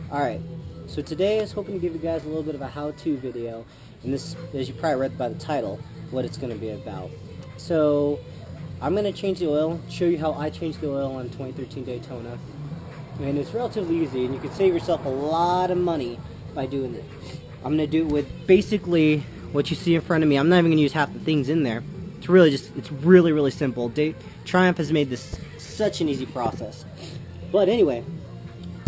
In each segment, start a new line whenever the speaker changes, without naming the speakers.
Alright, so today I was hoping to give you guys a little bit of a how-to video, and this, as you probably read by the title, what it's going to be about. So, I'm going to change the oil, show you how I changed the oil on 2013 Daytona, and it's relatively easy, and you can save yourself a lot of money by doing it. I'm going to do it with basically what you see in front of me. I'm not even going to use half the things in there. It's really, really simple. Triumph has made this such an easy process. But anyway,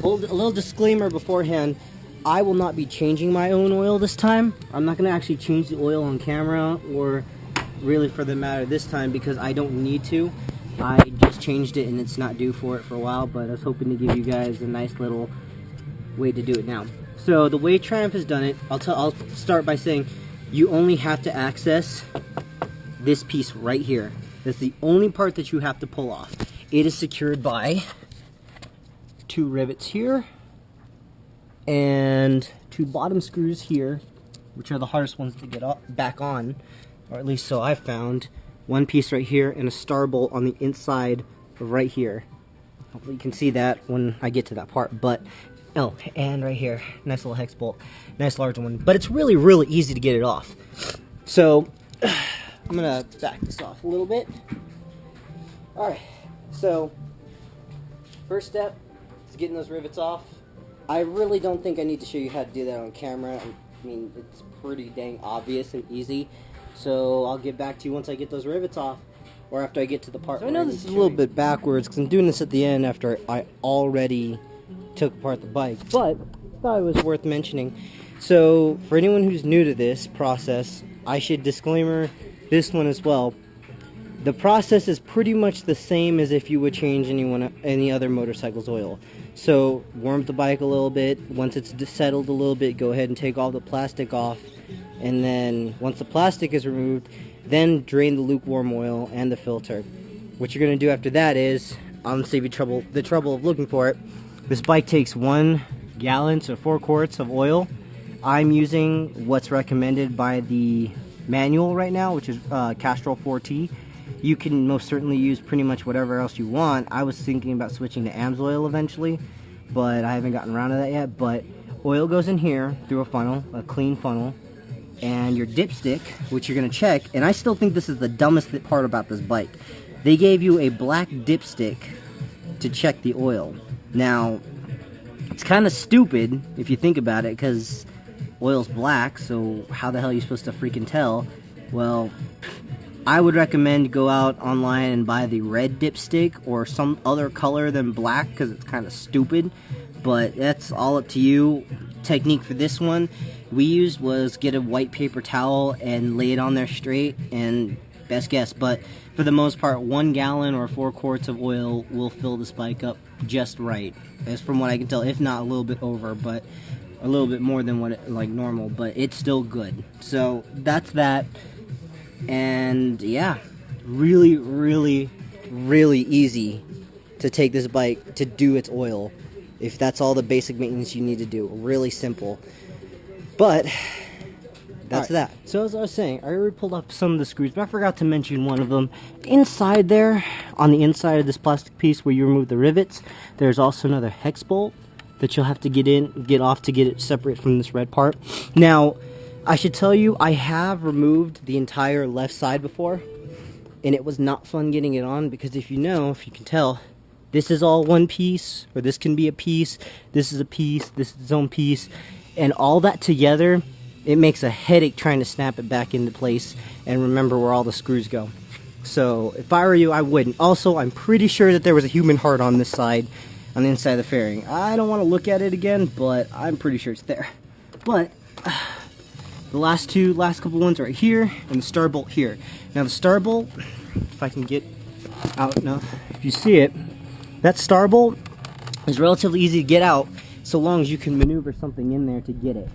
a little disclaimer beforehand, I will not be changing my own oil this time. I'm not going to actually change the oil on camera, or really for the matter this time, because I don't need to. I just changed it and it's not due for it for a while, but I was hoping to give you guys a nice little way to do it now. So the way Triumph has done it, I'll start by saying you only have to access this piece right here. That's the only part that you have to pull off. It is secured by 2 rivets here and 2 bottom screws here, which are the hardest ones to get back on, or at least so I've found. 1 piece right here and a star bolt on the inside of right here. Hopefully you can see that when I get to that part. But oh, and right here, nice little hex bolt, nice large one. But it's really, really easy to get it off. So I'm gonna back this off a little bit. All right, so first step is getting those rivets off. I really don't think I need to show you how to do that on camera. I mean, it's pretty dang obvious and easy. So I'll get back to you once I get those rivets off, or after I get to the part. So I know this is a little bit backwards because I'm doing this at the end after I already took apart the bike, but I thought it was worth mentioning. So for anyone who's new to this process, I should disclaimer this one as well. The process is pretty much the same as if you would change any other motorcycle's oil. So warm up the bike a little bit. Once it's settled a little bit, go ahead and take all the plastic off. And then once the plastic is removed, then drain the lukewarm oil and the filter. What you're going to do after that is, I'm going to save you the trouble of looking for it. This bike takes 1 gallon, so 4 quarts of oil. I'm using what's recommended by the manual right now, which is Castrol 4T. You can most certainly use pretty much whatever else you want. I was thinking about switching to AMSOIL eventually, but I haven't gotten around to that yet. But oil goes in here through a funnel, a clean funnel, and your dipstick, which you're going to check. And I still think this is the dumbest part about this bike. They gave you a black dipstick to check the oil. Now, it's kind of stupid if you think about it, because oil's black, so how the hell are you supposed to freaking tell? Well, I would recommend go out online and buy the red dipstick or some other color than black, because it's kind of stupid, but that's all up to you. Technique for this one we used was get a white paper towel and lay it on there straight, and best guess, but for the most part 1 gallon or 4 quarts of oil will fill this bike up just right, as from what I can tell, if not a little bit over, but a little bit more than like normal, but it's still good. So that's that. And yeah, really, really, really easy to take this bike to do its oil, if that's all the basic maintenance you need to do. Really simple. But that's that. So as I was saying, I already pulled up some of the screws, but I forgot to mention one of them. Inside there, on the inside of this plastic piece where you remove the rivets, there's also another hex bolt that you'll have to get off to get it separate from this red part. Now, I should tell you, I have removed the entire left side before, and it was not fun getting it on, because if you can tell, this is all one piece, or this can be a piece, this is a piece, this is its own piece, and all that together, it makes a headache trying to snap it back into place and remember where all the screws go. So if I were you, I wouldn't. Also, I'm pretty sure that there was a human heart on this side, on the inside of the fairing. I don't want to look at it again, but I'm pretty sure it's there. But the last couple ones are right here, and the star bolt here. Now the star bolt, if I can get out enough, if you see it, that star bolt is relatively easy to get out, so long as you can maneuver something in there to get it.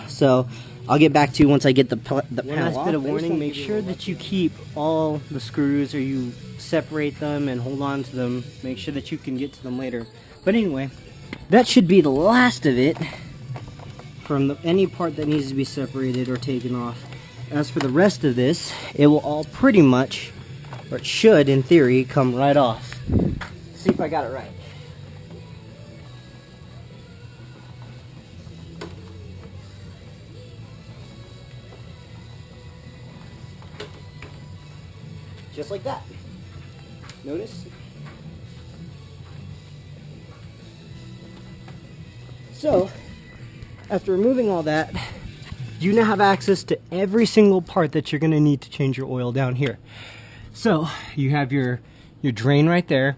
So I'll get back to you once I get the panel off. One last bit of warning, make sure that you keep all the screws, or you separate them and hold on to them. Make sure that you can get to them later. But anyway, that should be the last of it from any part that needs to be separated or taken off. As for the rest of this, it will all pretty much, or it should in theory, come right off. See if I got it right. just like that. Notice? So, after removing all that, you now have access to every single part that you're going to need to change your oil down here. So, you have your drain right there.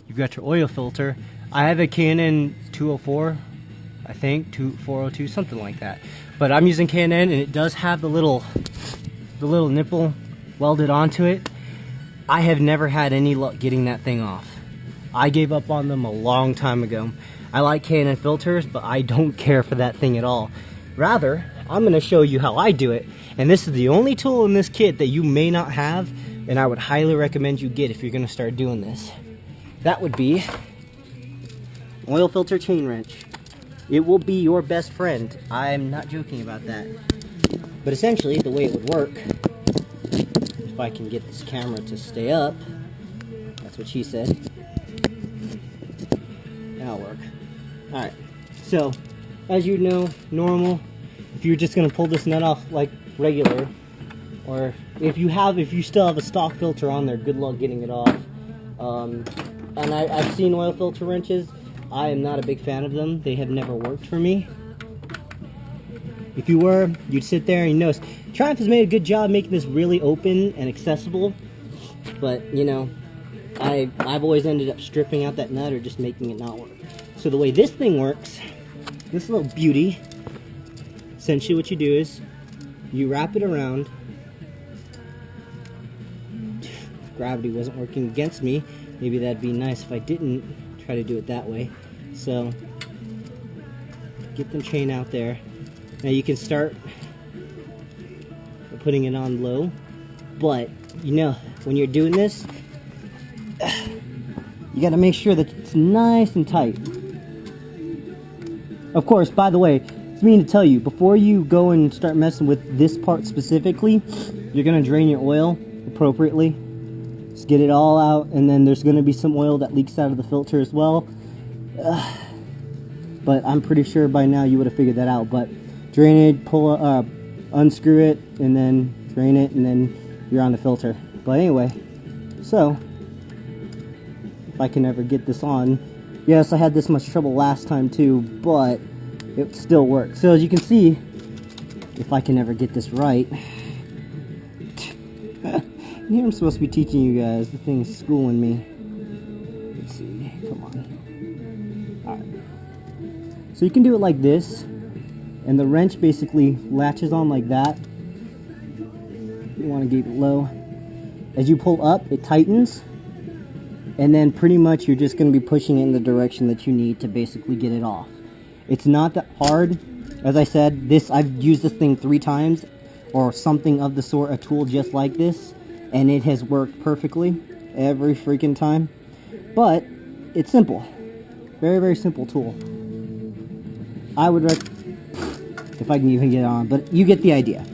You've got your oil filter. I have a K&N 204, I think, 402, something like that. But I'm using K&N, and it does have the little nipple welded onto it. I have never had any luck getting that thing off. I gave up on them a long time ago. I like K&N filters, but I don't care for that thing at all. Rather, I'm going to show you how I do it. And this is the only tool in this kit that you may not have, and I would highly recommend you get if you're going to start doing this. That would be oil filter chain wrench. It will be your best friend. I'm not joking about that. But essentially, the way it would work, if I can get this camera to stay up, that's what she said. That'll work. Alright, so, as you know, normal, if you're just going to pull this nut off like regular, or if you still have a stock filter on there, good luck getting it off. And I've seen oil filter wrenches. I am not a big fan of them. They have never worked for me. If you were, you'd sit there and you notice Triumph has made a good job making this really open and accessible, but you know, I've always ended up stripping out that nut or just making it not work. So the way this thing works, this little beauty, essentially what you do is you wrap it around. If gravity wasn't working against me, maybe that'd be nice if I didn't try to do it that way. So get the chain out there. Now you can start putting it on low, but you know, when you're doing this, you got to make sure that it's nice and tight. Of course, by the way, it's mean to tell you, before you go and start messing with this part specifically, you're going to drain your oil appropriately. Just get it all out, and then there's going to be some oil that leaks out of the filter as well. But I'm pretty sure by now you would have figured that out. But drain it, unscrew it, and then drain it, and then you're on the filter. But anyway, so if I can ever get this on, yes, I had this much trouble last time too, but it still works. So as you can see, if I can ever get this right, here I'm supposed to be teaching you guys. The thing's schooling me. Let's see, come on. Alright. So you can do it like this, and the wrench basically latches on like that. You want to keep it low. As you pull up, it tightens, and then pretty much you're just going to be pushing it in the direction that you need to basically get it off. It's not that hard. As I said, I've used this thing 3 times, or something of the sort, a tool just like this, and it has worked perfectly every freaking time. But it's simple. Very, very simple tool. I would if I can even get it on, but you get the idea.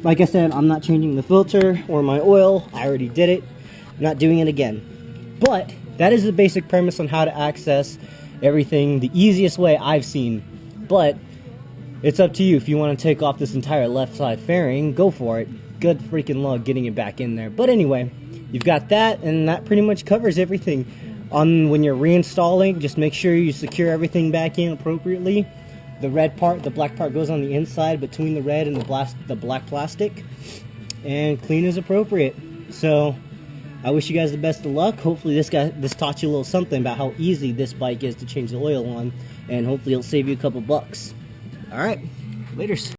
Like I said, I'm not changing the filter or my oil. I already did it. I'm not doing it again. But that is the basic premise on how to access everything the easiest way I've seen. But it's up to you. If you want to take off this entire left side fairing, go for it. Good freaking luck getting it back in there. But anyway, you've got that, and that pretty much covers everything. When you're reinstalling, just make sure you secure everything back in appropriately. The red part, the black part goes on the inside between the red and the black plastic, and clean as appropriate. So I wish you guys the best of luck. Hopefully this taught you a little something about how easy this bike is to change the oil on, and hopefully it'll save you a couple bucks. Alright, laters.